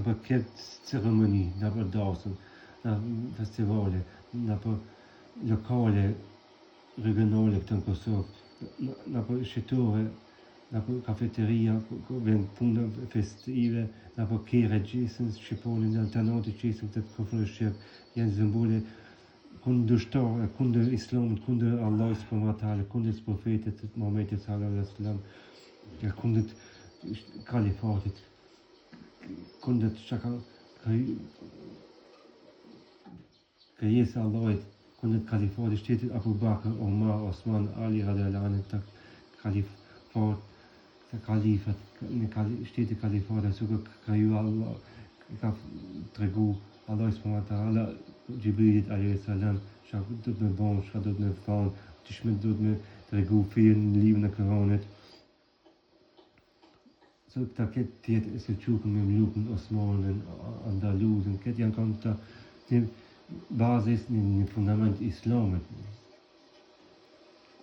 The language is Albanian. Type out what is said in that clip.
për këtë ceremoni, për dasën, festivale, për lokale regionale këtë në Kosovë, për shqitore, për kafeteria, për punë festive, për kere gjisën, shqiponin, në alternati gjisën të kofrë shqip, janë zëmbule kundërshtar, kundër islamit, kundër Allah s.w.t, kundër profetit Muhamedit sallallahu alaihi wasallam, kundër kalifatit, kundër krijesa Allahit, kundër kalifatit shtetit Abu Bakr, Omar, Osman, Ali radhiyallahu anhu, të kalifat, të kalifat, në shtetit kalifatit, su ka kriju Allah, ka tregu Allah s.w.t, Gjibrilit alayhi salam, çka do të më bëjnë, çka do të më thonë, ç'më do të më tregu firën në librin e Kuranit. So këta këtë tjetë e Selçukën, Memlukën, Osmanën, Andaluzën, këtë janë kanë të një bazës, një fundament islamit.